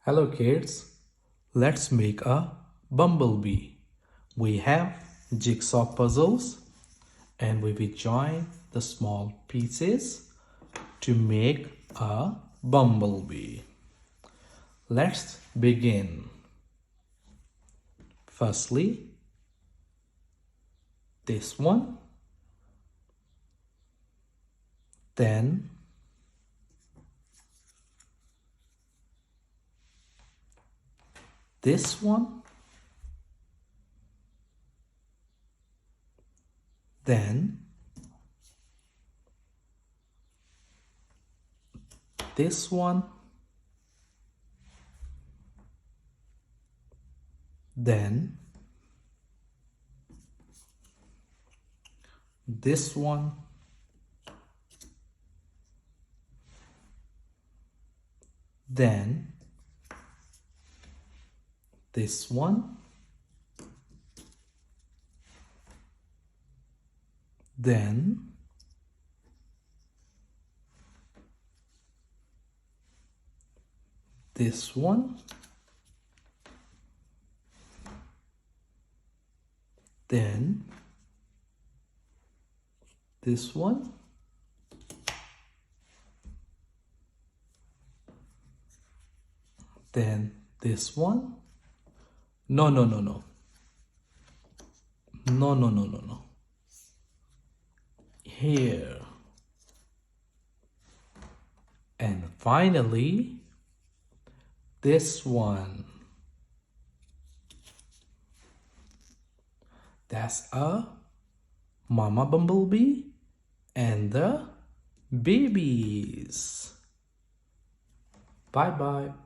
Hello kids, let's make a bumblebee. We have jigsaw puzzles and we will join the small pieces to make a bumblebee. Let's begin. Firstly, this one, then this one, then this one, then this one, then this one, then this one, then this one, then this one. No. Here. And finally, this one. That's a mama bumblebee and the babies. Bye bye.